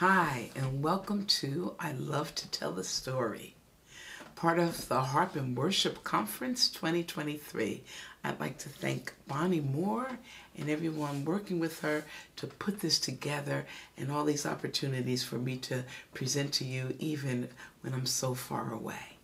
Hi, and welcome to I Love to Tell the Story, part of the Harp and Worship Conference 2023. I'd like to thank Bonnie Moore and everyone working with her to put this together and all these opportunities for me to present to you even when I'm so far away.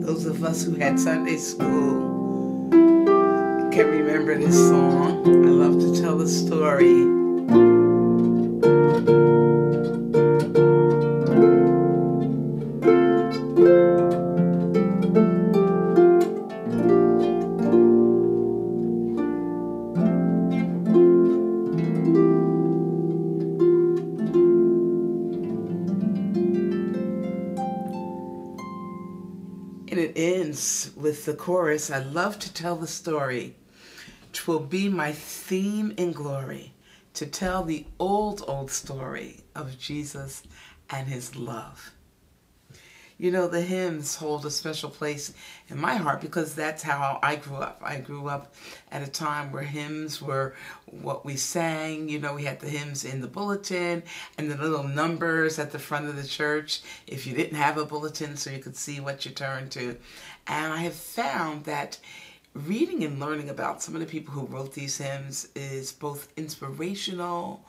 Those of us who had Sunday school can remember this song. I love to tell the story. And it ends with the chorus, I love to tell the story. 'Twill be my theme in glory to tell the old story of Jesus and his love. You know, the hymns hold a special place in my heart because that's how I grew up. I grew up at a time where hymns were what we sang. You know, we had the hymns in the bulletin and the little numbers at the front of the church if you didn't have a bulletin so you could see what you turned to. And I have found that reading and learning about some of the people who wrote these hymns is both inspirational.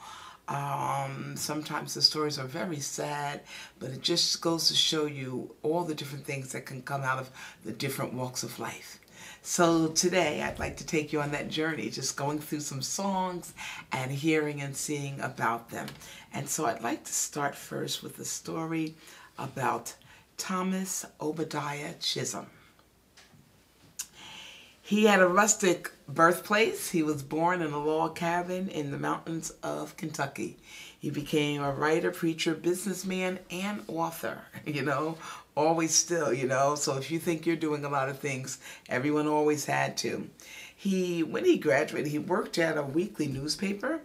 Sometimes the stories are very sad, but it just goes to show you all the different things that can come out of the different walks of life. So today I'd like to take you on that journey, just going through some songs and hearing and seeing about them. And so I'd like to start first with the story about Thomas Obadiah Chisholm. He had a rustic birthplace. He was born in a log cabin in the mountains of Kentucky. He became a writer, preacher, businessman, and author, always still, So if you think you're doing a lot of things, everyone always had to. When he graduated, he worked at a weekly newspaper,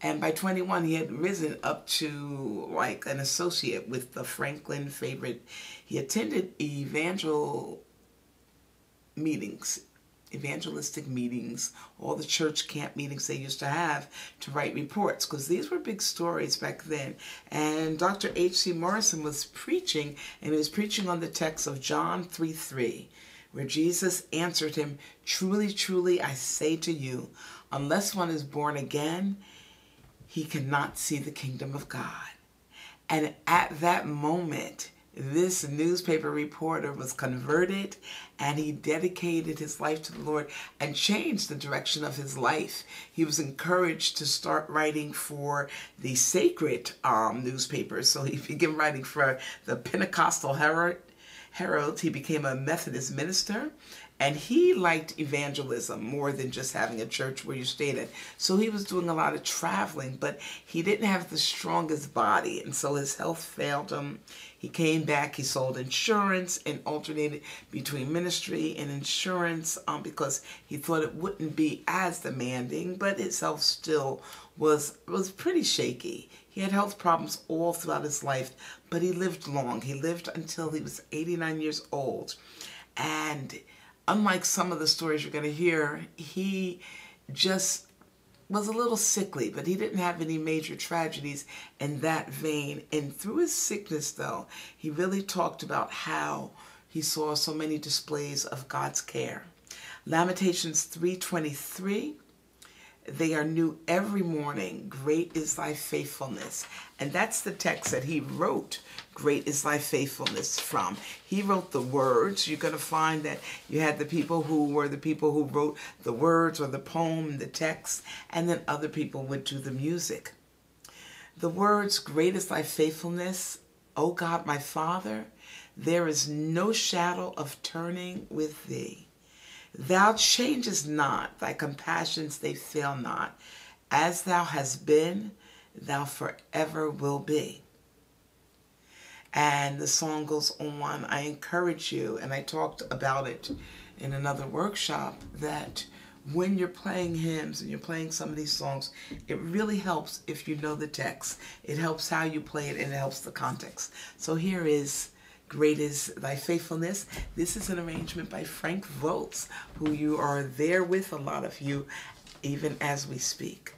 and by 21, he had risen up to like an associate with the Franklin favorite. He attended evangelistic meetings, all the church camp meetings they used to have to write reports, because these were big stories back then. And Dr. H.C. Morrison was preaching, and he was preaching on the text of John 3:3, where Jesus answered him, "Truly, truly, I say to you, unless one is born again, he cannot see the kingdom of God." And at that moment, this newspaper reporter was converted, and he dedicated his life to the Lord and changed the direction of his life. He was encouraged to start writing for the sacred newspapers. So he began writing for the Pentecostal Herald. He became a Methodist minister, and he liked evangelism more than just having a church where you stayed at. So he was doing a lot of traveling, but he didn't have the strongest body, and so his health failed him. He came back, he sold insurance and alternated between ministry and insurance because he thought it wouldn't be as demanding, but his health still was pretty shaky. He had health problems all throughout his life, but he lived long. He lived until he was 89 years old. And unlike some of the stories you're going to hear, he just was a little sickly, but he didn't have any major tragedies in that vein. And through his sickness, though, he really talked about how he saw so many displays of God's care. Lamentations 3:23, They are new every morning. Great is thy faithfulness. And that's the text that he wrote, great is thy faithfulness, from. He wrote the words. You're going to find that you had the people who wrote the words or the poem, the text, and then other people would do the music. The words, great is thy faithfulness, O God my Father, there is no shadow of turning with thee. Thou changest not, thy compassions they fail not. As thou hast been, thou forever will be. And the song goes on. I encourage you, and I talked about it in another workshop, that when you're playing hymns and you're playing some of these songs, it really helps if you know the text. It helps how you play it, and it helps the context. So here is Great is Thy Faithfulness. This is an arrangement by Frank Volz, who you are there with, a lot of you, even as we speak.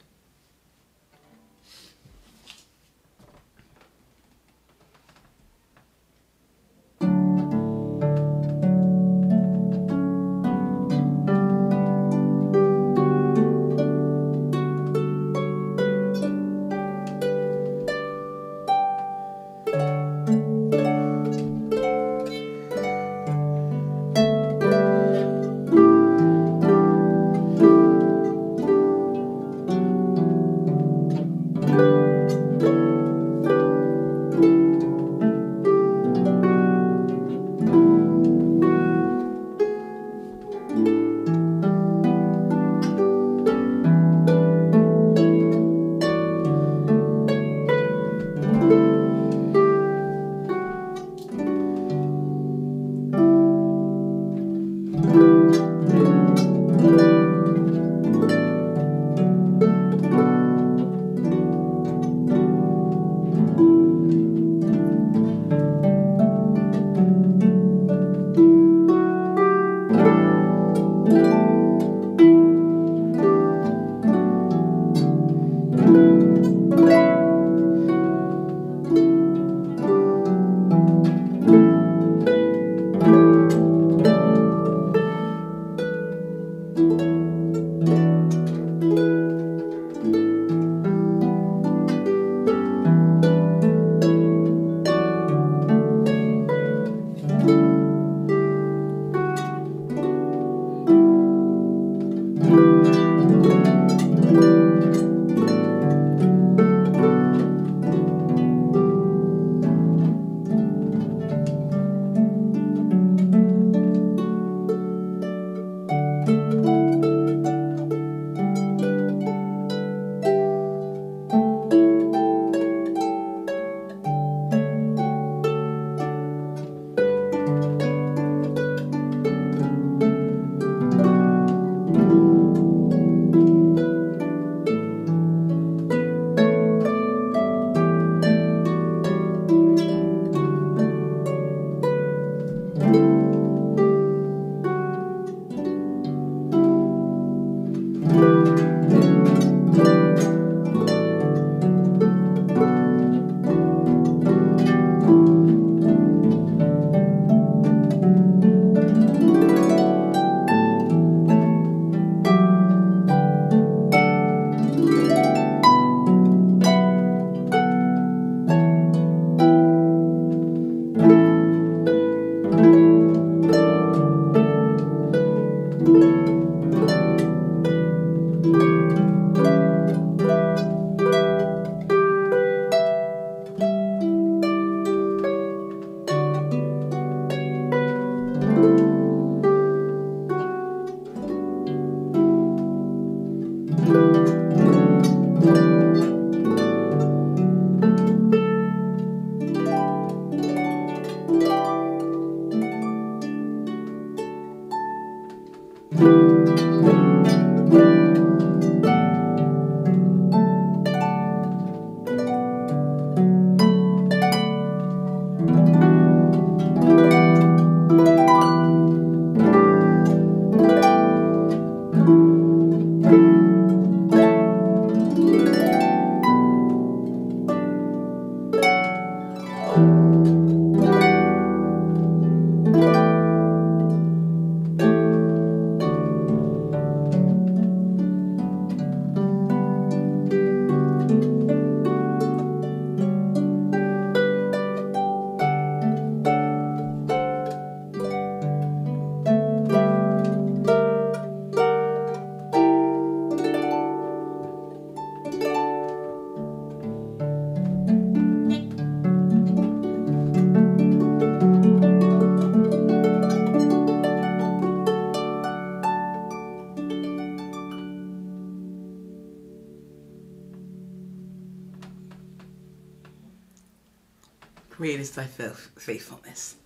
Great is thy faithfulness.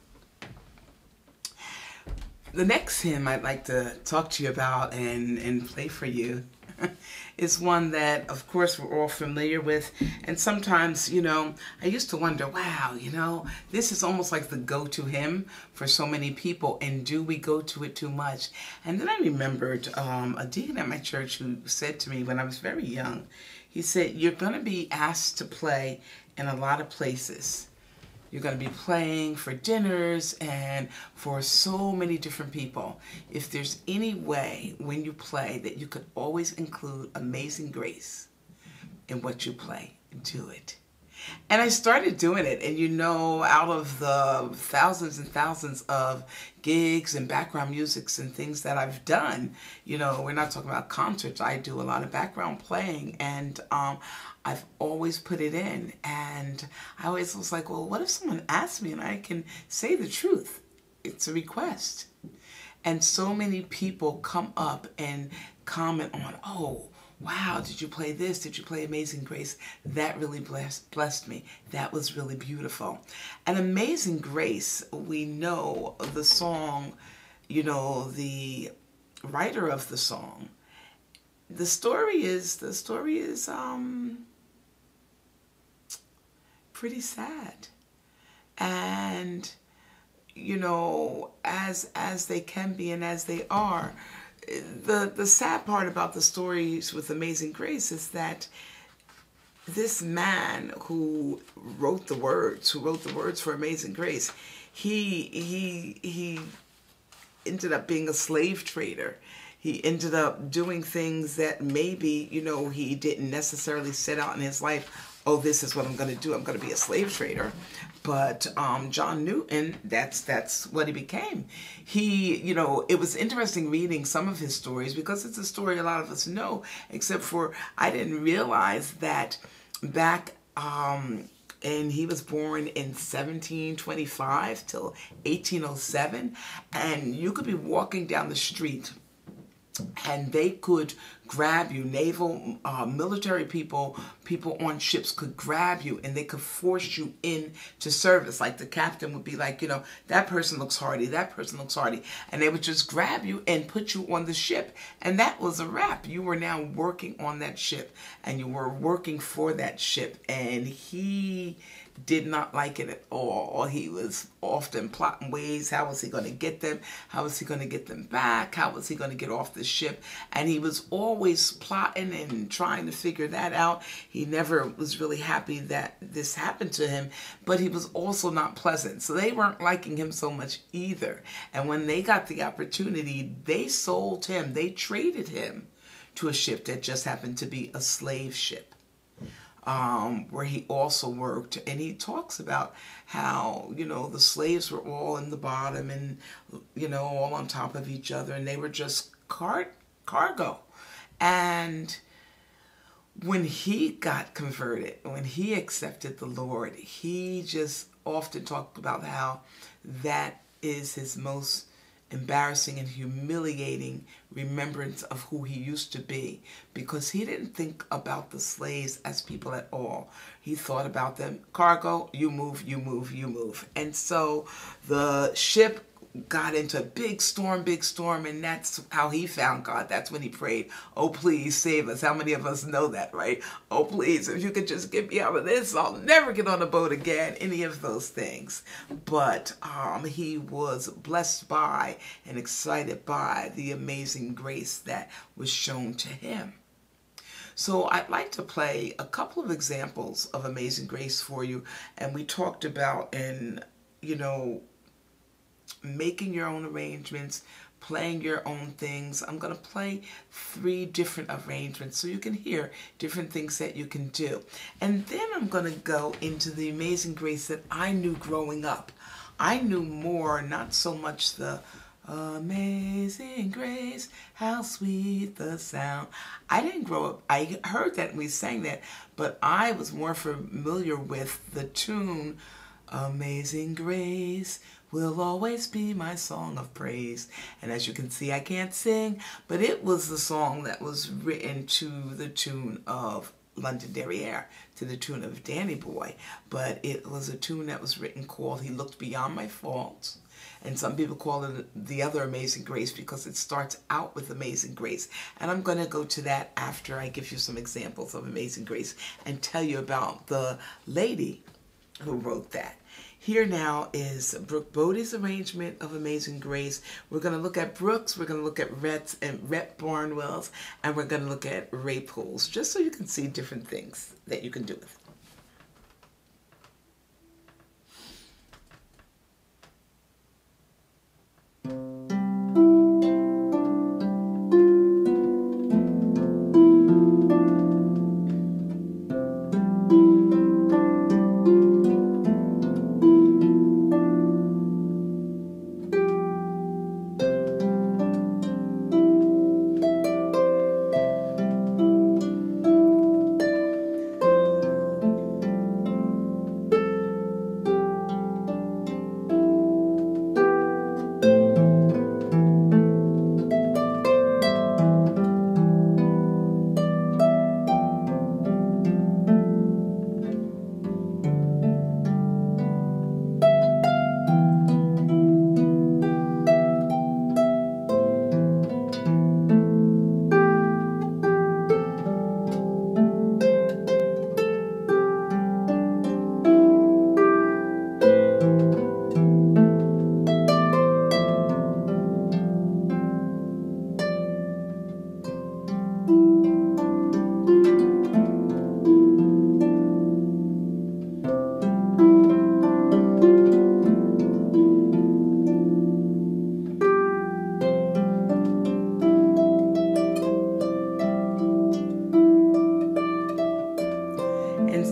The next hymn I'd like to talk to you about and play for you is one that, of course, we're all familiar with. And sometimes, you know, I used to wonder, wow, you know, this is almost like the go-to hymn for so many people. And do we go to it too much? And then I remembered a deacon at my church who said to me when I was very young, he said, you're going to be asked to play in a lot of places. You're going to be playing for dinners and for so many different people. If there's any way when you play that you could always include Amazing Grace in what you play, do it. And I started doing it, and you know, out of the thousands and thousands of gigs and background musics and things that I've done, you know, we're not talking about concerts. I do a lot of background playing, and I've always put it in. And I always was like, well, what if someone asks me and I can say the truth? It's a request. And so many people come up and comment on, oh, wow, did you play this? Did you play Amazing Grace? That really blessed me. That was really beautiful. And Amazing Grace, we know the song, you know, the writer of the song. The story is pretty sad. And, you know, as they can be and as they are, the sad part about the stories with Amazing Grace is that this man who wrote the words for Amazing Grace, he ended up being a slave trader. He ended up doing things that maybe, you know, he didn't necessarily set out in his life, oh, this is what I'm going to do. I'm going to be a slave trader. But John Newton, that's what he became. He, you know, it was interesting reading some of his stories because it's a story a lot of us know, except for I didn't realize that back, and he was born in 1725 till 1807, and you could be walking down the street and they could grab you. Naval, military people on ships could grab you and they could force you into service. Like the captain would be like, you know, that person looks hardy, that person looks hardy. And they would just grab you and put you on the ship. And that was a wrap. You were now working on that ship and you were working for that ship. And he did not like it at all. He was often plotting ways. How was he going to get them? How was he going to get them back? How was he going to get off the ship? And he was always plotting and trying to figure that out. He never was really happy that this happened to him, but he was also not pleasant. So they weren't liking him so much either. And when they got the opportunity, they sold him. They traded him to a ship that just happened to be a slave ship. Where he also worked, and he talks about how, you know, the slaves were all in the bottom and, you know, all on top of each other, and they were just cargo. And when he got converted, when he accepted the Lord, he just often talked about how that is his most embarrassing and humiliating remembrance of who he used to be, because he didn't think about the slaves as people at all. He thought about them, cargo, you move, you move, you move. And so the ship got into a big storm, and that's how he found God. That's when he prayed, oh, please save us. How many of us know that, right? Oh, please, if you could just get me out of this, I'll never get on a boat again, any of those things. But he was blessed by and excited by the amazing grace that was shown to him. So I'd like to play a couple of examples of Amazing Grace for you. And we talked about, you know, making your own arrangements, playing your own things. I'm going to play 3 different arrangements so you can hear different things that you can do. And then I'm going to go into the Amazing Grace that I knew growing up. I knew more, not so much the Amazing Grace, how sweet the sound. I didn't grow up, I heard that and we sang that, but I was more familiar with the tune, Amazing Grace will always be my song of praise. And as you can see, I can't sing, but it was the song that was written to the tune of Londonderry Air to the tune of Danny Boy, but it was a tune that was written called He Looked Beyond My Faults. And some people call it the other Amazing Grace because it starts out with Amazing Grace. And I'm going to go to that after I give you some examples of Amazing Grace and tell you about the lady who wrote that. Here now is Brooke Bodie's arrangement of Amazing Grace. We're going to look at Brooks, we're going to look at Rhett Barnwell's, and we're going to look at Ray Poole's, just so you can see different things that you can do with it.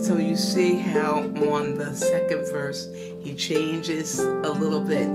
So you see how on the second verse he changes a little bit.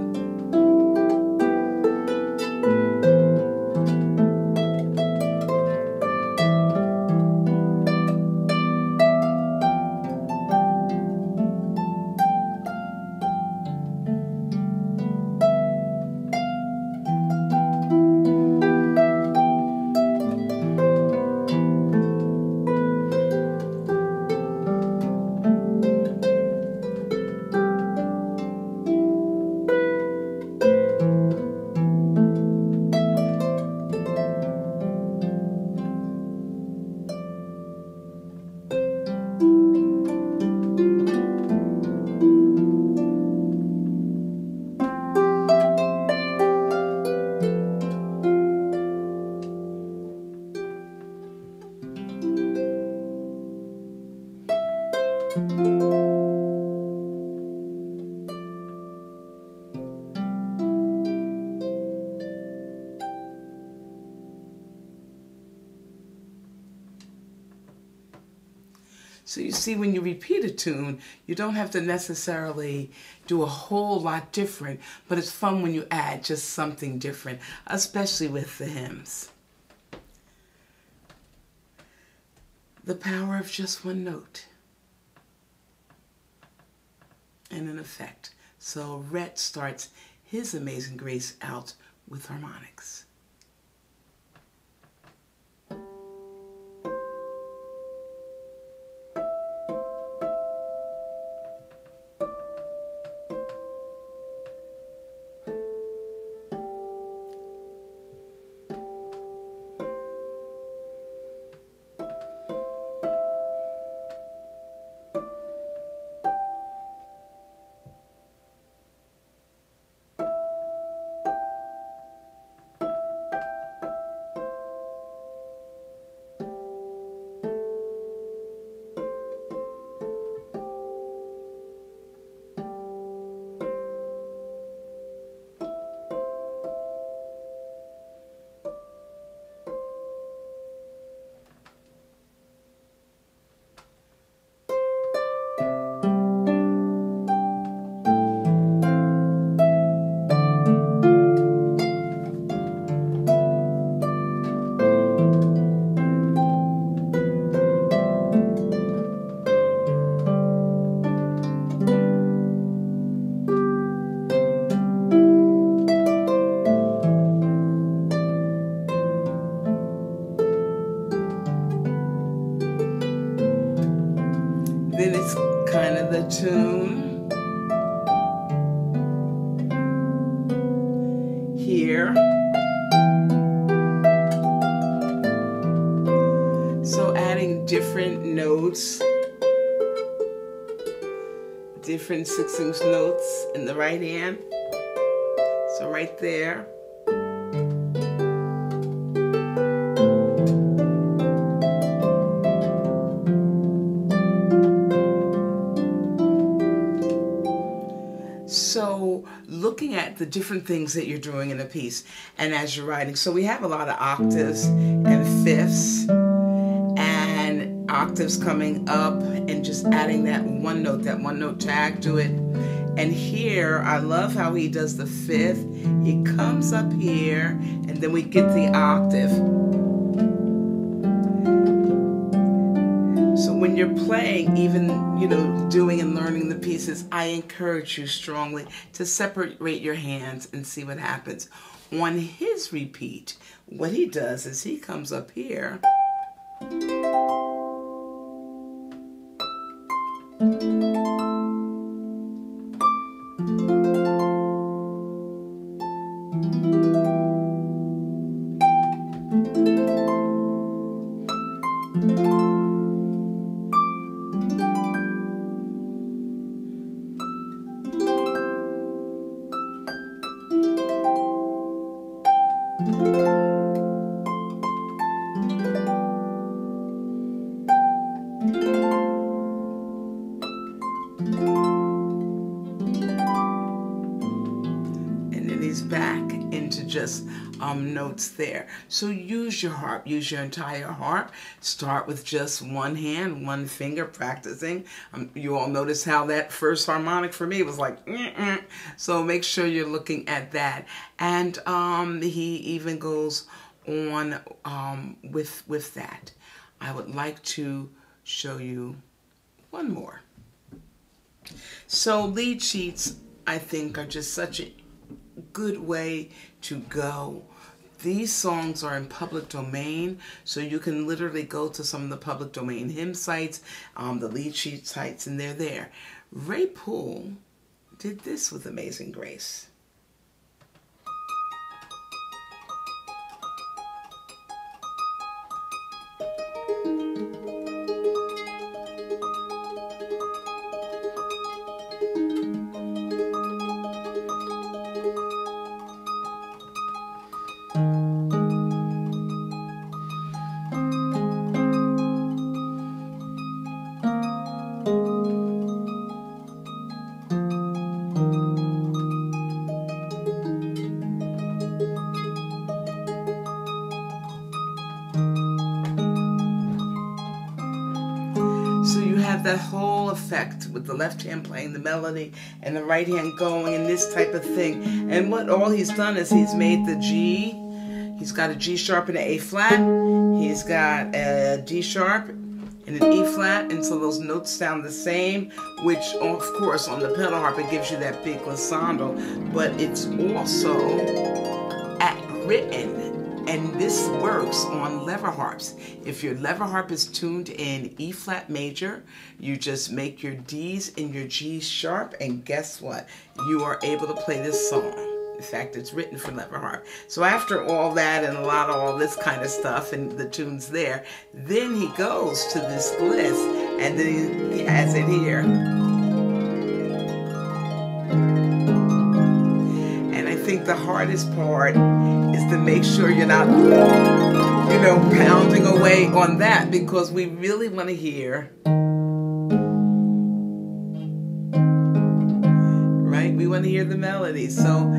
So you see, when you repeat a tune, you don't have to necessarily do a whole lot different, but it's fun when you add just something different, especially with the hymns. The power of just one note and an effect. So Rhett starts his Amazing Grace out with harmonics. then it's kind of the tune here. So adding different notes, different 6-inch notes in the right hand. So right there. So looking at the different things that you're doing in a piece and as you're writing. So we have a lot of octaves and fifths and octaves coming up and just adding that one note tag to it. And here, I love how he does the fifth. He comes up here and then we get the octave. So when you're playing, even, doing and learning the pieces, I encourage you strongly to separate your hands and see what happens. On his repeat, what he does is he comes up here. Back into just notes there. So use your harp, use your entire harp. Start with just one hand, one finger, practicing. You all notice how that first harmonic for me was like, so make sure you're looking at that. And he even goes on with that. I would like to show you one more. So lead sheets, I think, are just such a good way to go. These songs are in public domain, so you can literally go to some of the public domain hymn sites, the lead sheet sites, and they're there. Ray Poole did this with Amazing Grace. That whole effect with the left hand playing the melody and the right hand going and this type of thing. And what all he's done is he's made the G. He's got a G sharp and an A flat. He's got a D sharp and an E flat, and so those notes sound the same, which of course on the pedal harp it gives you that big glissando, but it's also written. And this works on lever harps. If your lever harp is tuned in E flat major, you just make your D's and your G's sharp, and guess what? You are able to play this song. In fact, it's written for lever harp. So after all that and a lot of all this kind of stuff and the tunes there, then he goes to this gliss, and then he has it here. And I think the hardest part is to make sure you're not, pounding away on that, because we really want to hear, right? We want to hear the melody. So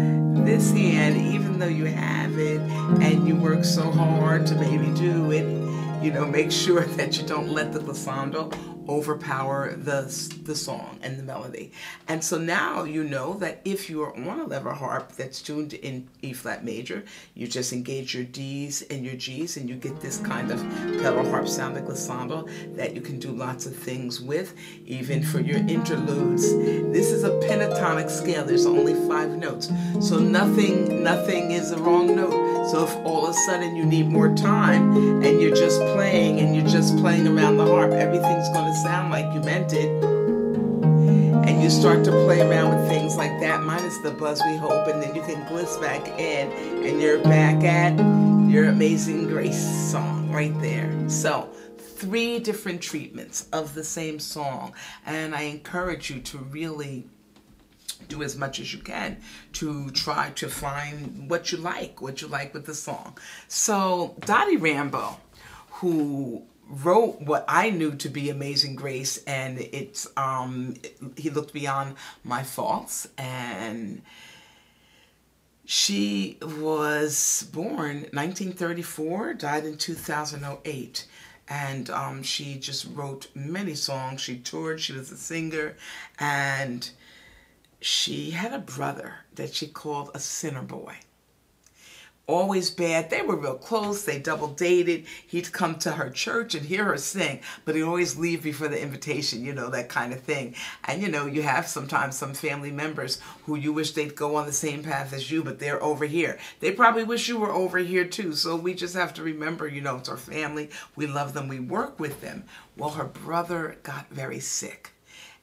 this hand, even though you have it and you work so hard to maybe do it, make sure that you don't let the glissando overpower the song and the melody. And so now you know that if you are on a lever harp that's tuned in E flat major, you just engage your D's and your G's and you get this kind of pedal harp sounding glissando that you can do lots of things with, even for your interludes. This is a pentatonic scale. There's only 5 notes, so nothing is a wrong note. So if all of a sudden you need more time and you're just playing around the harp, everything's going to to sound like you meant it. And you start to play around with things like that, minus the buzz we hope, and then you can gliss back in, and you're back at your Amazing Grace song right there. So 3 different treatments of the same song, and I encourage you to really do as much as you can to try to find what you like with the song. So Dottie Rambo, who wrote what I knew to be Amazing Grace, and it's he looked beyond my faults, and she was born 1934, died in 2008. And she just wrote many songs. She toured, she was a singer, and she had a brother that she called a sinner boy. Always bad. They were real close. They double dated. He'd come to her church and hear her sing, but he'd always leave before the invitation, you know, that kind of thing. And, you know, you have sometimes some family members who you wish they'd go on the same path as you, but they're over here. They probably wish you were over here too. So we just have to remember, you know, it's our family. We love them. We work with them. Well, her brother got very sick,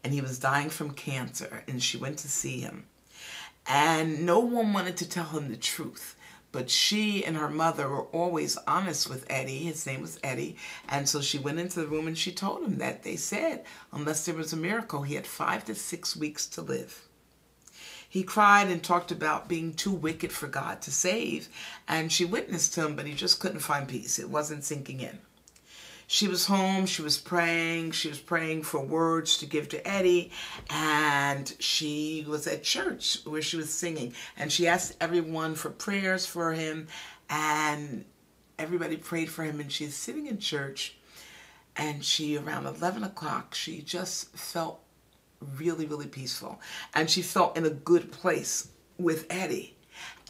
and he was dying from cancer, and she went to see him. And no one wanted to tell him the truth. But she and her mother were always honest with Eddie. His name was Eddie. And so she went into the room and she told him that they said, unless there was a miracle, he had 5 to 6 weeks to live. He cried and talked about being too wicked for God to save. And she witnessed him, but he just couldn't find peace. It wasn't sinking in. She was home, she was praying for words to give to Eddie, and she was at church where she was singing, and she asked everyone for prayers for him, and everybody prayed for him, and she's sitting in church, and around 11 o'clock, she just felt really, really peaceful, and she felt in a good place with Eddie.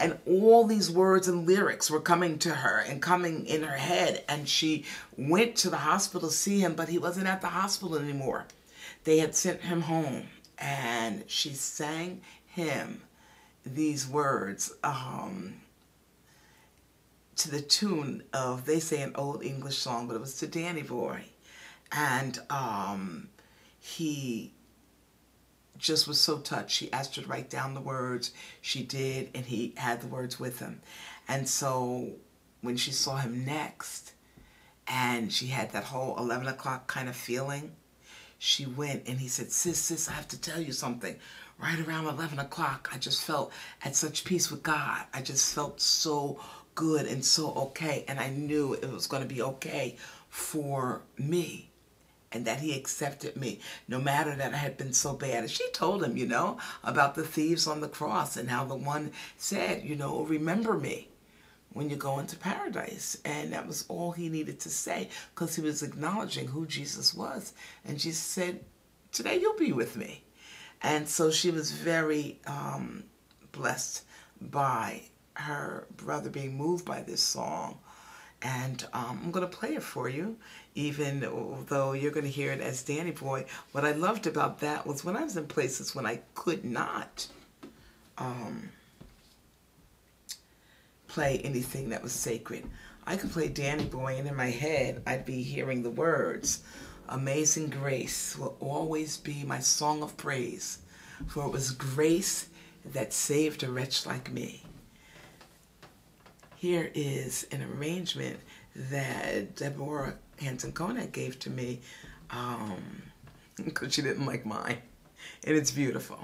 And all these words and lyrics were coming to her and coming in her head. And she went to the hospital to see him, but he wasn't at the hospital anymore. They had sent him home. And she sang him these words to the tune of, they say, an old English song, but it was to Danny Boy. And he just was so touched. She asked her to write down the words. She did, and he had the words with him. And so when she saw him next, and she had that whole 11 o'clock kind of feeling, she went, and he said, sis, I have to tell you something. Right around 11 o'clock, I just felt at such peace with God. I just felt so good and so okay, and I knew it was going to be okay for me. And that he accepted me, no matter that I had been so bad. And she told him, you know, about the thieves on the cross and how the one said, you know, remember me when you go into paradise. And that was all he needed to say, because he was acknowledging who Jesus was. And Jesus said, today you'll be with me. And so she was very blessed by her brother being moved by this song. And I'm going to play it for you, even though you're going to hear it as Danny Boy. What I loved about that was when I was in places when I could not play anything that was sacred, I could play Danny Boy, and in my head, I'd be hearing the words, Amazing Grace will always be my song of praise, for it was grace that saved a wretch like me. Here is an arrangement that Deborah Hanson-Konak gave to me because she didn't like mine, and it's beautiful.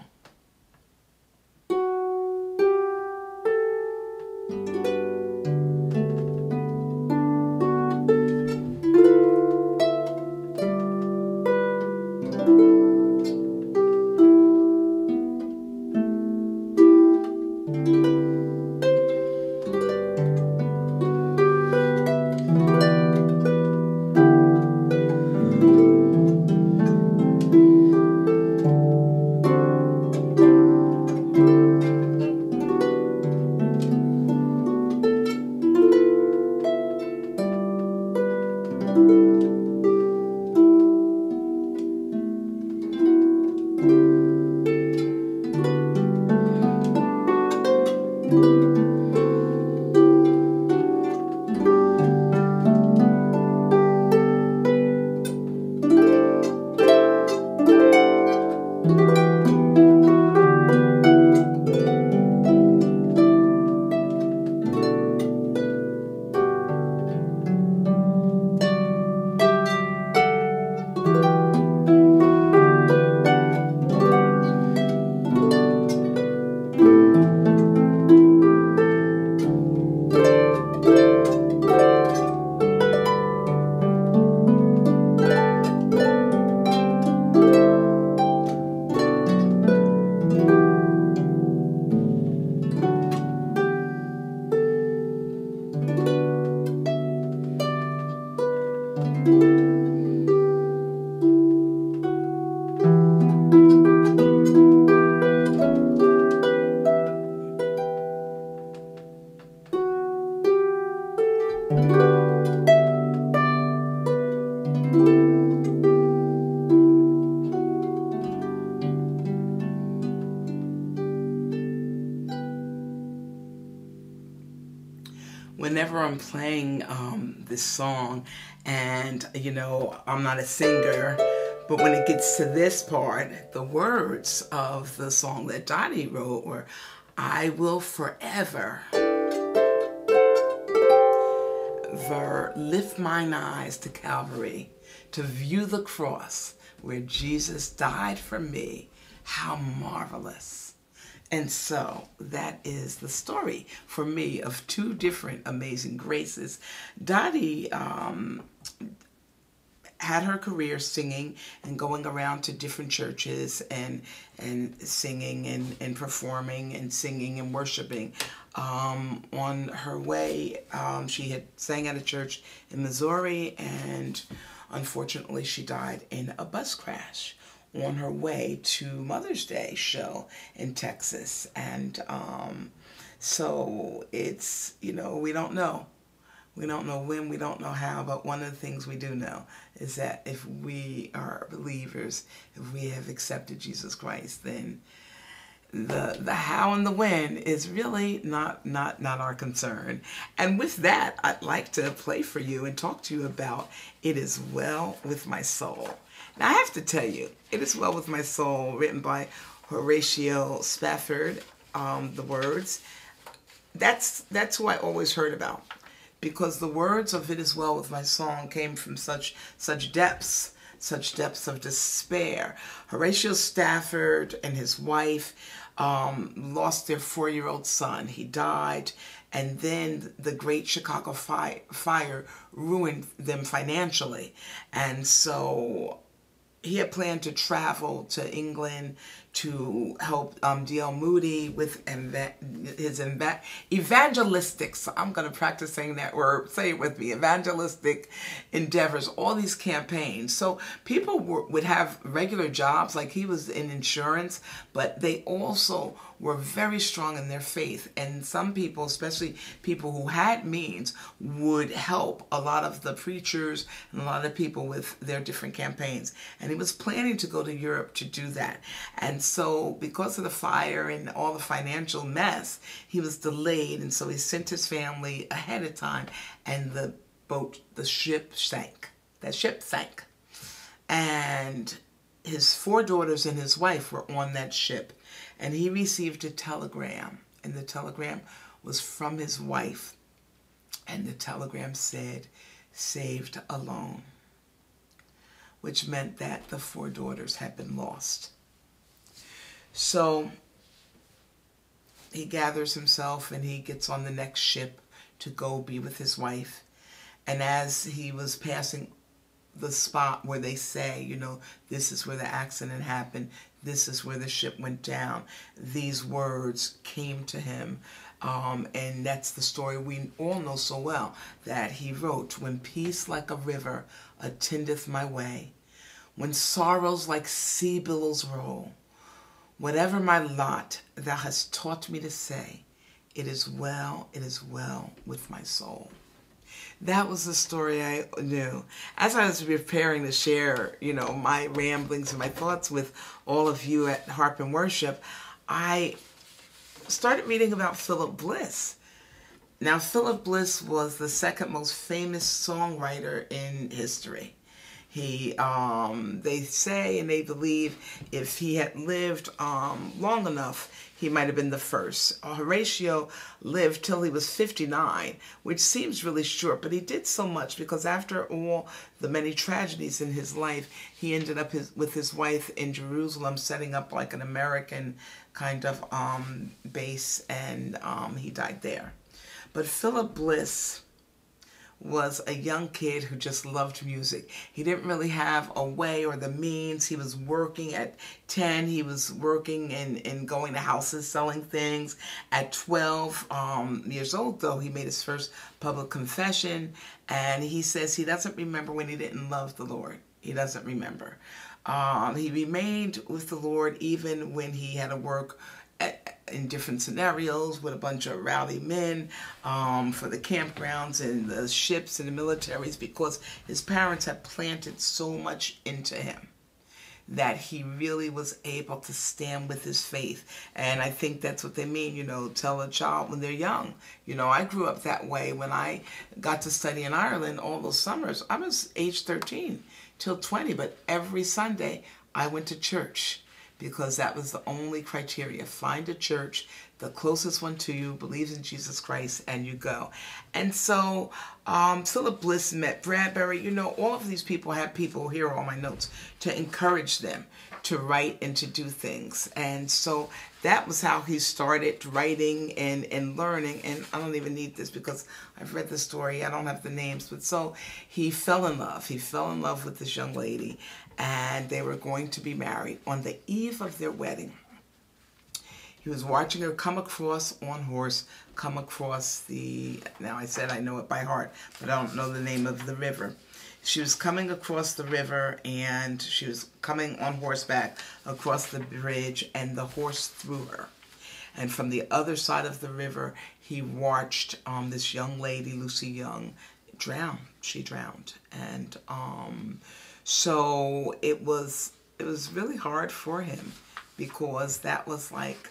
I'm playing this song, and you know, I'm not a singer, but when it gets to this part, the words of the song that Dottie wrote were, I will forever lift mine eyes to Calvary to view the cross where Jesus died for me. How marvelous. And so that is the story for me of two different amazing graces. Dottie had her career singing and going around to different churches and singing and performing and singing and worshiping. On her way, she had sang at a church in Missouri, and unfortunately she died in a bus crash on her way to Mother's Day show in Texas. And so it's, you know, we don't know. We don't know when, we don't know how, but one of the things we do know is that if we are believers, if we have accepted Jesus Christ, then the how and the when is really not our concern. And with that, I'd like to play for you and talk to you about It Is Well With My Soul. Now, I have to tell you, It Is Well With My Soul, written by Horatio Spafford, the words, that's who I always heard about, because the words of It Is Well With My Soul came from such depths of despair. Horatio Spafford and his wife lost their 4-year-old son. He died, and then the Great Chicago Fire ruined them financially. And so he had planned to travel to England to help D.L. Moody with his evangelistic, so I'm going to practice saying that word, say it with me, evangelistic endeavors, all these campaigns. So people would have regular jobs, like he was in insurance, but they also were very strong in their faith. And some people, especially people who had means, would help a lot of the preachers and a lot of people with their different campaigns. And he was planning to go to Europe to do that. And so because of the fire and all the financial mess, he was delayed. And so he sent his family ahead of time, and the ship sank. That ship sank. And his 4 daughters and his wife were on that ship. And he received a telegram, and the telegram was from his wife. And the telegram said, saved alone, which meant that the 4 daughters had been lost. So he gathers himself and he gets on the next ship to go be with his wife. And as he was passing the spot where they say, you know, this is where the accident happened, this is where the ship went down, these words came to him. And that's the story we all know so well, that he wrote, when peace like a river attendeth my way, when sorrows like sea billows roll, whatever my lot, thou hast taught me to say, it is well with my soul. That was the story I knew. As I was preparing to share, you know, my ramblings and my thoughts with all of you at Harp and Worship, I started reading about Philip Bliss. Now, Philip Bliss was the second most famous songwriter in history. He, they say and they believe if he had lived long enough, he might have been the first. Horatio lived till he was 59, which seems really short, but he did so much because after all the many tragedies in his life, he ended up with his wife in Jerusalem, setting up like an American kind of base, and he died there. But Philip Bliss was a young kid who just loved music. He didn't really have a way or the means. He was working at 10. He was working and going to houses selling things. At 12 years old, though, he made his first public confession, and he says he doesn't remember when he didn't love the Lord. He doesn't remember. He remained with the Lord even when he had to work in different scenarios with a bunch of rowdy men for the campgrounds and the ships and the militaries, because his parents had planted so much into him. that he really was able to stand with his faith. And I think that's what they mean, you know, tell a child when they're young. You know, I grew up that way. When I got to study in Ireland all those summers, I was age 13 till 20, but every Sunday I went to church, because that was the only criteria. Find a church, the closest one to you, believes in Jesus Christ, and you go. And so Philip Bliss met Bradbury. You know, all of these people have people, here are all my notes, to encourage them to write and to do things. And so that was how he started writing and learning. And I don't even need this because I've read the story. I don't have the names. But so he fell in love. He fell in love with this young lady, and they were going to be married. On the eve of their wedding, he was watching her come across on horse, come across the, now I said I know it by heart, but I don't know the name of the river. She was coming across the river, and she was coming on horseback across the bridge, and the horse threw her. And from the other side of the river, he watched this young lady, Lucy Young, drown. She drowned. And so it was really hard for him, because that was like,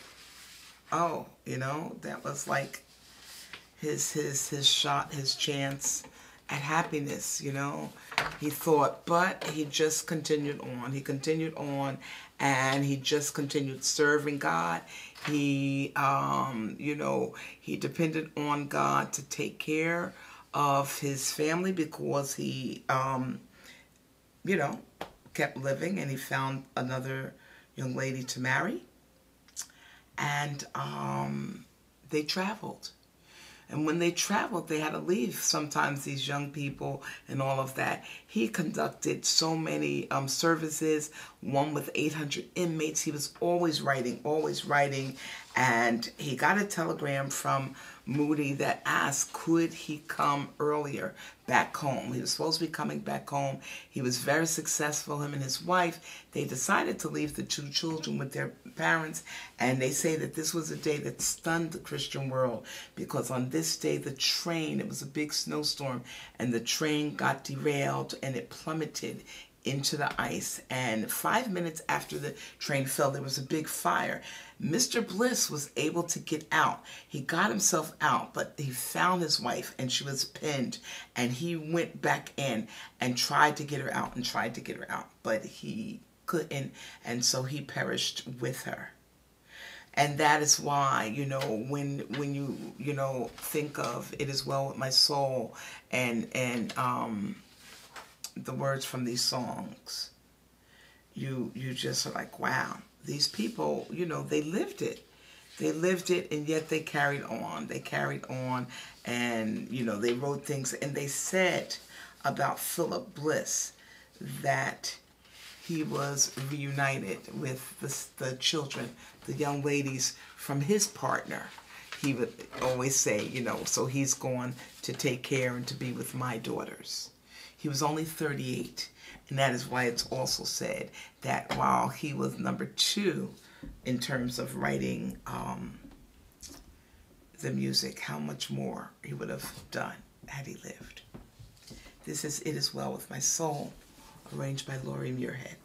oh, you know, that was like his shot, his chance at happiness, you know. He thought, but he just continued on. He continued on, and he just continued serving God. He, you know, he depended on God to take care of his family, because he, you know, kept living, and he found another young lady to marry. And they traveled. And when they traveled, they had to leave sometimes, these young people and all of that. He conducted so many services, one with 800 inmates. He was always writing, always writing. And he got a telegram from Moody that asked, could he come earlier back home? He was supposed to be coming back home. He was very successful, him and his wife. They decided to leave the two children with their parents, and they say that this was a day that stunned the Christian world, because on this day the train, it was a big snowstorm, and the train got derailed and it plummeted into the ice. And 5 minutes after the train fell, there was a big fire. Mr. Bliss was able to get out. He got himself out, but he found his wife, and she was pinned, and he went back in and tried to get her out and tried to get her out, but he couldn't, and so he perished with her. And that is why, you know, when you know, think of "It Is Well With My Soul" and the words from these songs, you just are like, wow, these people, you know, they lived it. They lived it, and yet they carried on. They carried on, and, you know, they wrote things. And they said about Philip Bliss that he was reunited with the children, the young ladies from his partner. He would always say, you know, so he's gone to take care and to be with my daughters. He was only 38, and that is why it's also said that while he was number 2 in terms of writing the music, how much more he would have done had he lived. This is "It Is Well With My Soul," arranged by Laurie Muirhead.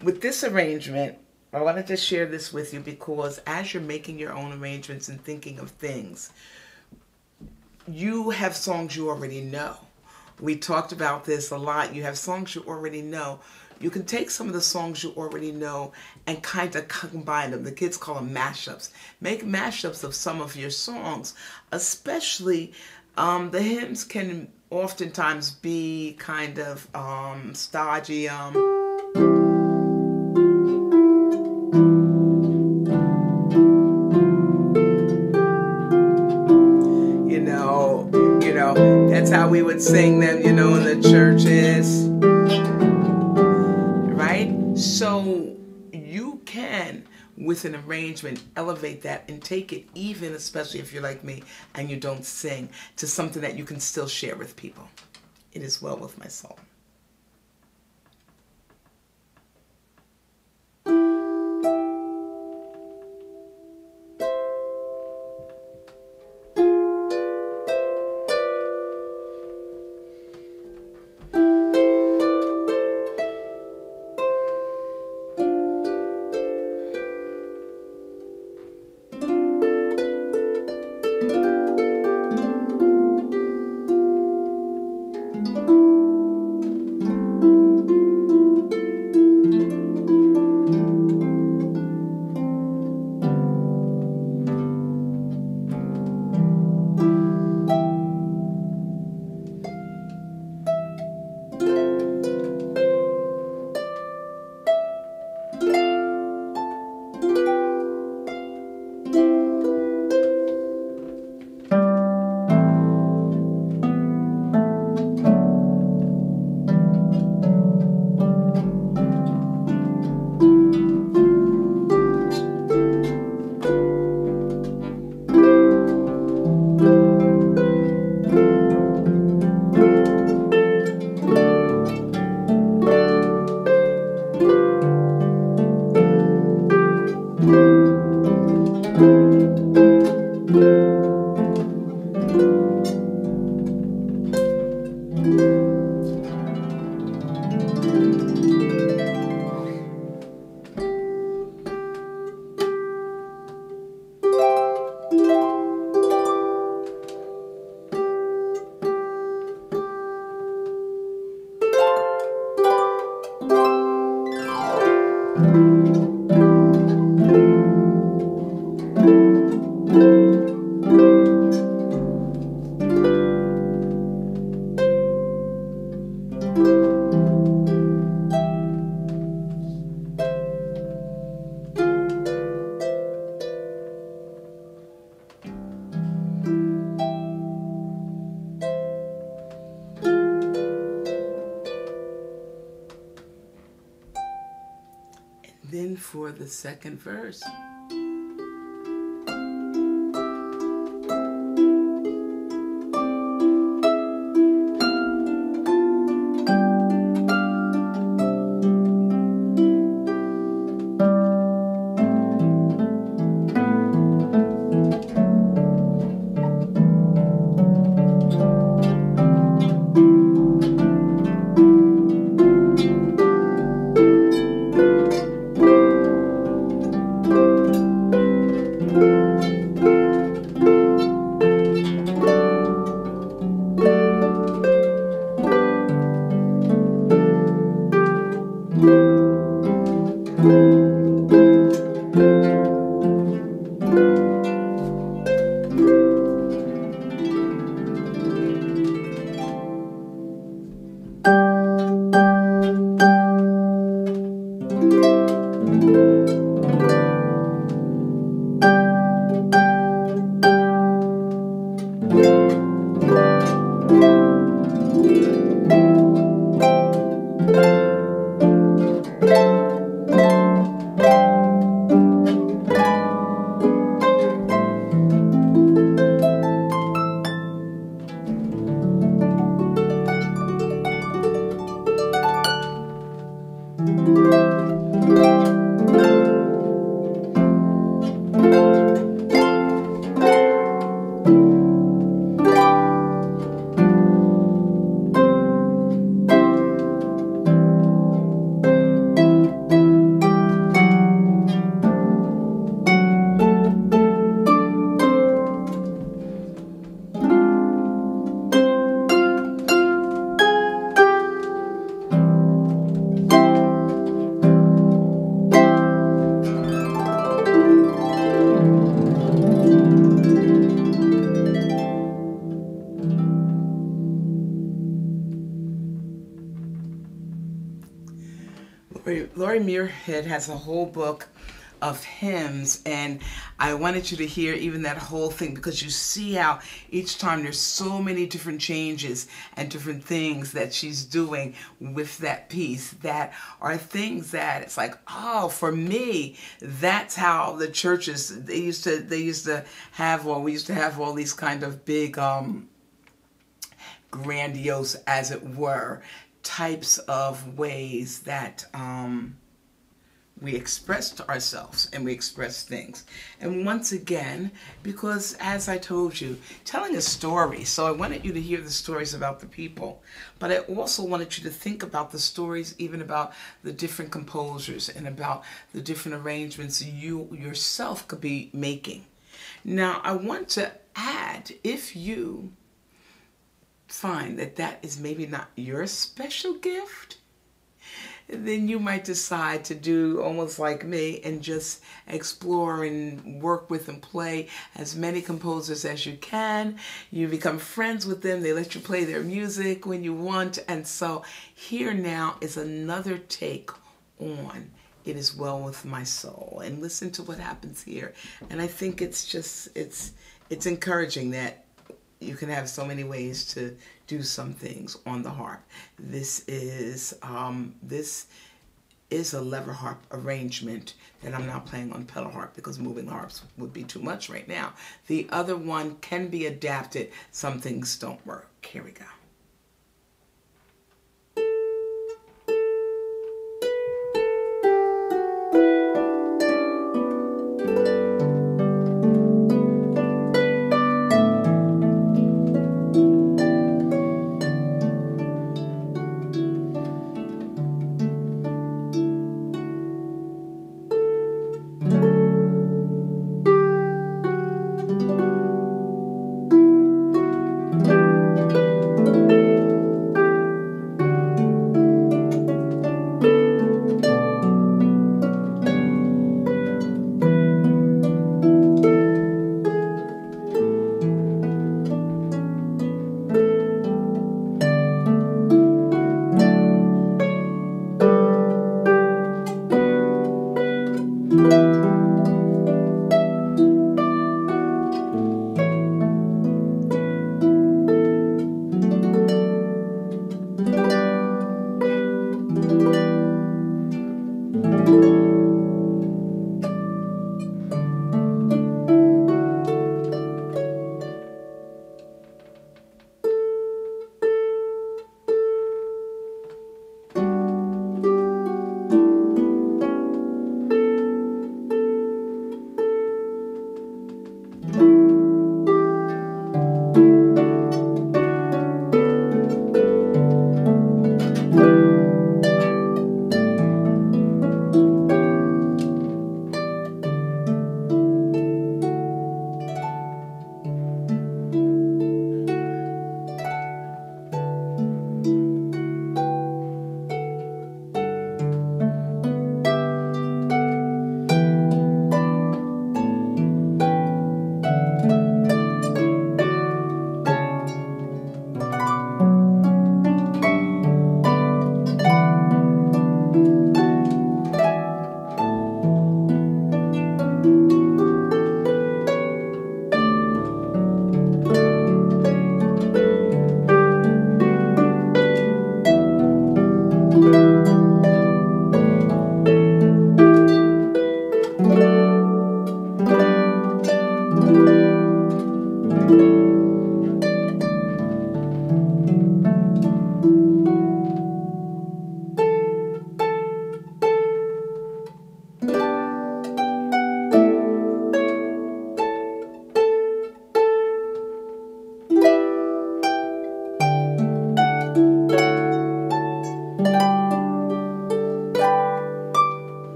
With this arrangement, I wanted to share this with you because as you're making your own arrangements and thinking of things, you have songs you already know. We talked about this a lot. You have songs you already know. You can take some of the songs you already know and kind of combine them. The kids call them mashups. Make mashups of some of your songs, especially the hymns can oftentimes be kind of stodgy. That's how we would sing them, you know, in the churches, right? So you can, with an arrangement, elevate that and take it, even especially if you're like me and you don't sing, to something that you can still share with people. It is well with my soul. Then for the second verse. Lori Muirhead has a whole book of hymns, and I wanted you to hear even that whole thing, because you see how each time there's so many different changes and different things that she's doing with that piece that are things that it's like, oh, for me, that's how the churches, they used to have, or we used to have all these kind of big grandiose, as it were, types of ways that we expressed ourselves and we express things. And once again, because as I told you, telling a story, so I wanted you to hear the stories about the people, but I also wanted you to think about the stories even about the different composers and about the different arrangements you yourself could be making. Now, I want to add, if you find that that is maybe not your special gift, then you might decide to do almost like me and just explore and work with and play as many composers as you can. You become friends with them. They let you play their music when you want. And so here now is another take on It Is Well With My Soul. And listen to what happens here. And I think it's just, it's encouraging that you can have so many ways to do some things on the harp. This is a lever harp arrangement that I'm not playing on pedal harp because moving harps would be too much right now. The other one can be adapted. Some things don't work. Here we go.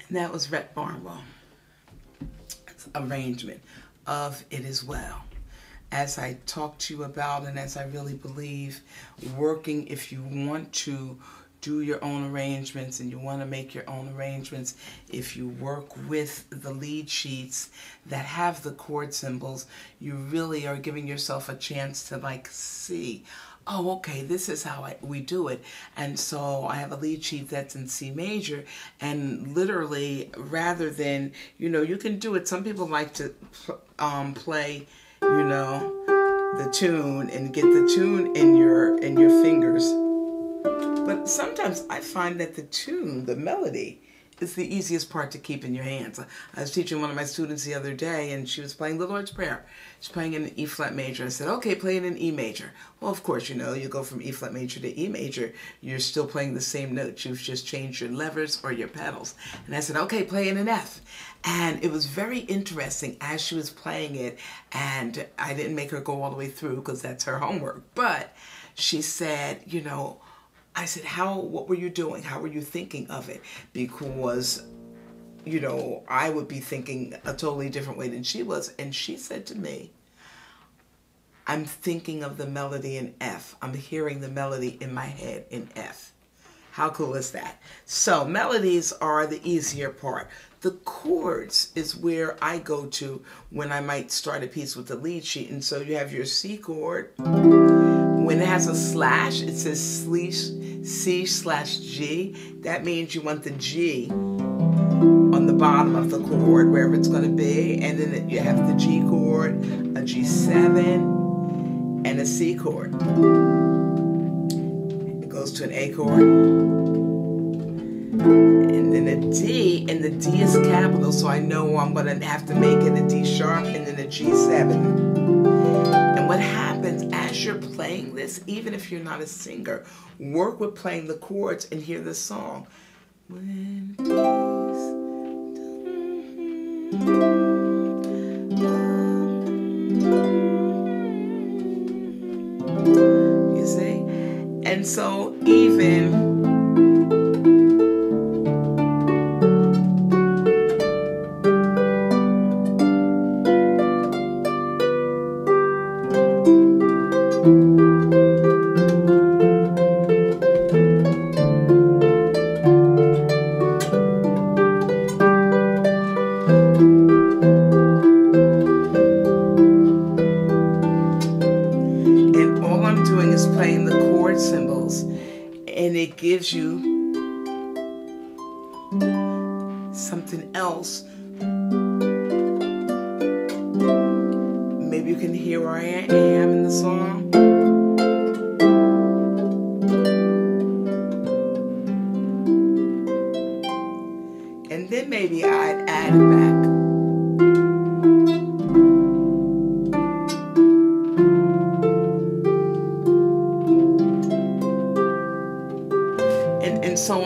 And that was Rhett Barnwell. Arrangement of It Is Well. As I talked to you about, and as I really believe, working, if you want to do your own arrangements and you want to make your own arrangements, if you work with the lead sheets that have the chord symbols, you really are giving yourself a chance to like see, oh, okay, this is how we do it. And so I have a lead sheet that's in C major, and literally, rather than, you know, you can do it. Some people like to play, you know, the tune and get the tune in your fingers. But sometimes I find that the tune, the melody, is the easiest part to keep in your hands. I was teaching one of my students the other day, and she was playing the Lord's Prayer. She's playing in an E flat major. I said, okay, play it in E major. Well, of course, you know, you go from E flat major to E major, you're still playing the same notes. You've just changed your levers or your pedals. And I said, okay, play it in F. And it was very interesting as she was playing it, and I didn't make her go all the way through because that's her homework. But she said, you know, I said, what were you doing? How were you thinking of it? Because, you know, I would be thinking a totally different way than she was. And she said to me, I'm thinking of the melody in F. I'm hearing the melody in my head in F. How cool is that? So melodies are the easier part. The chords is where I go to when I might start a piece with the lead sheet. And so you have your C chord. When it has a slash, it says C/G. That means you want the G on the bottom of the chord, wherever it's going to be. And then you have the G chord, a G7, and a C chord. It goes to an A chord. And then a D, and the D is capital, so I know I'm going to have to make it a D sharp and then a G7. And what happens as you're playing this, even if you're not a singer, work with playing the chords and hear the song. When you see? And so even playing the chord symbols, and it gives you something else. Maybe you can hear where I am in the song. And then maybe I'd add it back.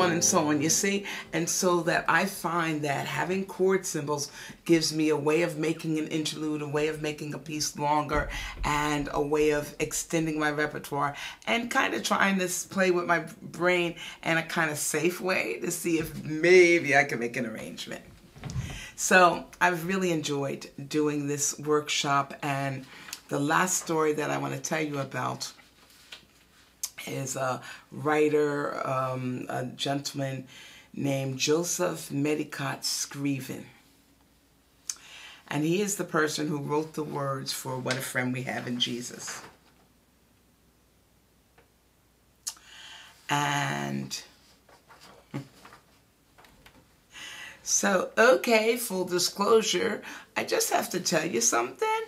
And so on, you see? And so that I find that having chord symbols gives me a way of making an interlude, a way of making a piece longer, and a way of extending my repertoire, and kind of trying to play with my brain in a kind of safe way to see if maybe I can make an arrangement. So I've really enjoyed doing this workshop, and the last story that I want to tell you about is a writer, a gentleman named Joseph Medicott Scriven. And he is the person who wrote the words for What a Friend We Have in Jesus. And so, okay, full disclosure, I just have to tell you something.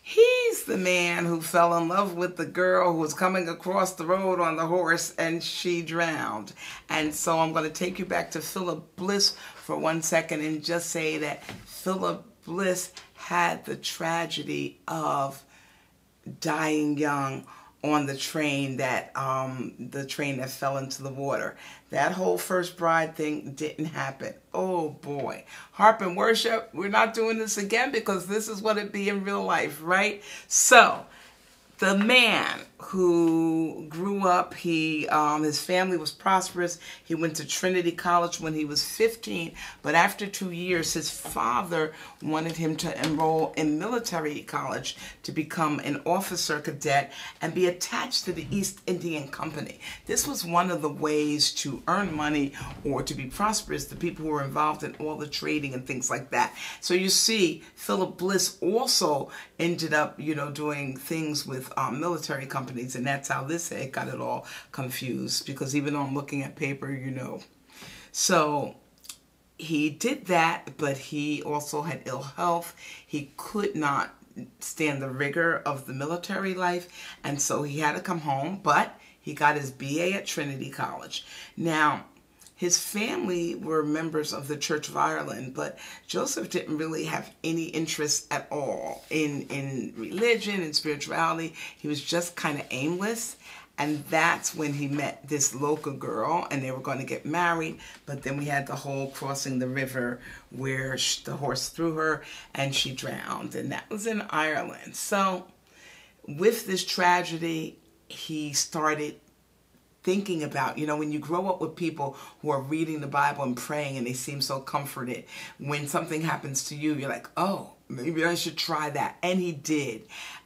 He's the man who fell in love with the girl who was coming across the road on the horse and she drowned. And so I'm going to take you back to Philip Bliss for 1 second and just say that Philip Bliss had the tragedy of dying young on the train that fell into the water. That whole first bride thing didn't happen. Oh boy. Harp and worship, we're not doing this again because this is what it'd be in real life, right? So, the man who grew up, his family was prosperous. He went to Trinity College when he was 15, but after 2 years, his father wanted him to enroll in military college to become an officer cadet and be attached to the East Indian Company. This was one of the ways to earn money or to be prosperous, the people who were involved in all the trading and things like that. So you see, Philip Bliss also ended up, doing things with military companies, and that's how this head got it all confused, because even though I'm looking at paper, So he did that, but he also had ill health. He could not stand the rigor of the military life, and so he had to come home, but he got his BA at Trinity College. Now, his family were members of the Church of Ireland, but Joseph didn't really have any interest at all in religion and spirituality. He was just kind of aimless. And that's when he met this local girl, and they were going to get married. But then we had the whole crossing the river where the horse threw her and she drowned. And that was in Ireland. So with this tragedy, he started thinking about, when you grow up with people who are reading the Bible and praying and they seem so comforted, when something happens to you, you're like, oh, maybe I should try that. And he did.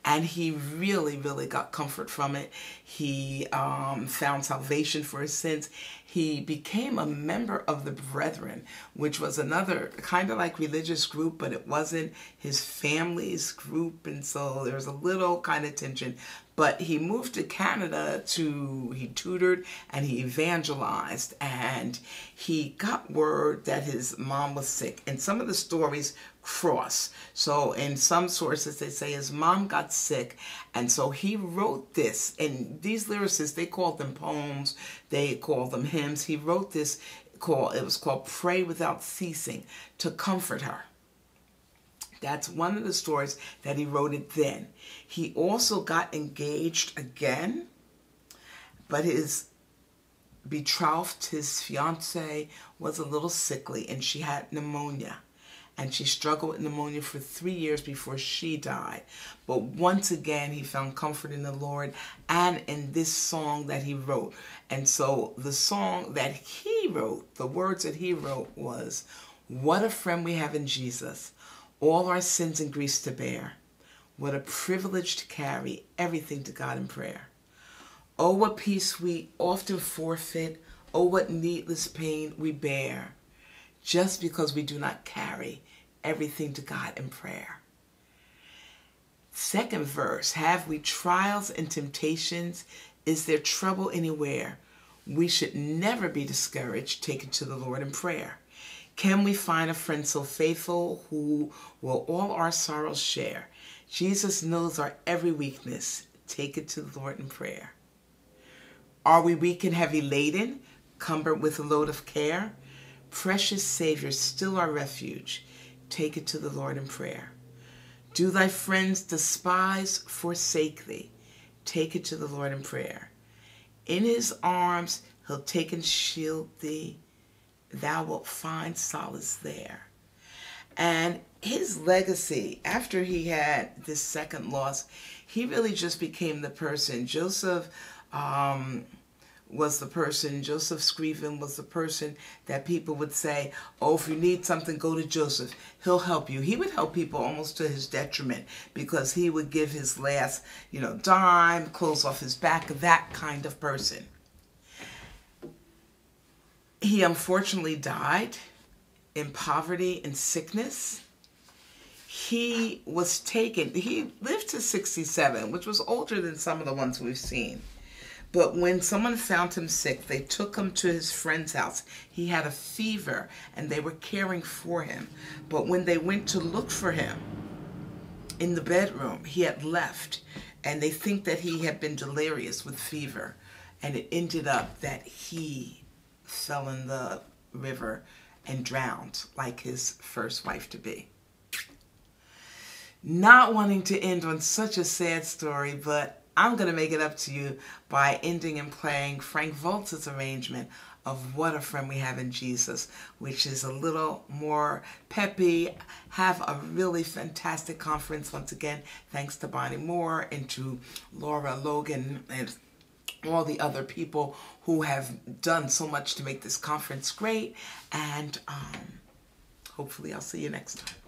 And he really, really got comfort from it. He found salvation for his sins. He became a member of the Brethren, which was another kind of like religious group, but it wasn't his family's group. And so there was a little kind of tension. But he moved to Canada he tutored and he evangelized, and he got word that his mom was sick. And some of the stories cross. So in some sources, they say his mom got sick. And so he wrote this. And these lyricists, they called them poems. They called them hymns. He wrote this, it was called Pray Without Ceasing, to comfort her. That's one of the stories that he wrote it then. He also got engaged again, but his betrothed, his fiancée, was a little sickly, and she had pneumonia. And she struggled with pneumonia for 3 years before she died. But once again, he found comfort in the Lord and in this song that he wrote. And so the song that he wrote, the words that he wrote was, "What a friend we have in Jesus, all our sins and griefs to bear. What a privilege to carry everything to God in prayer. Oh, what peace we often forfeit. Oh, what needless pain we bear, just because we do not carry everything to God in prayer." Second verse, have we trials and temptations? Is there trouble anywhere? We should never be discouraged, taken to the Lord in prayer. Can we find a friend so faithful who will all our sorrows share? Jesus knows our every weakness. Take it to the Lord in prayer. Are we weak and heavy laden, cumbered with a load of care? Precious Savior, still our refuge. Take it to the Lord in prayer. Do thy friends despise, forsake thee? Take it to the Lord in prayer. In his arms he'll take and shield thee. Thou wilt find solace there. And his legacy, after he had this second loss, he really just became the person. Joseph was the person, Joseph Screven was the person that people would say, oh, if you need something, go to Joseph. He'll help you. He would help people almost to his detriment because he would give his last, dime, clothes off his back, that kind of person. He unfortunately died in poverty and sickness. He was taken, he lived to 67, which was older than some of the ones we've seen. But when someone found him sick, they took him to his friend's house. He had a fever, and they were caring for him. But when they went to look for him in the bedroom, he had left, and they think that he had been delirious with fever. And it ended up that he fell in the river and drowned like his first wife-to-be. Not wanting to end on such a sad story, but I'm going to make it up to you by ending and playing Frank Volta's arrangement of What a Friend We Have in Jesus, which is a little more peppy. Have a really fantastic conference once again. Thanks to Bonnie Moore and to Laura Logan and all the other people who have done so much to make this conference great. And hopefully I'll see you next time.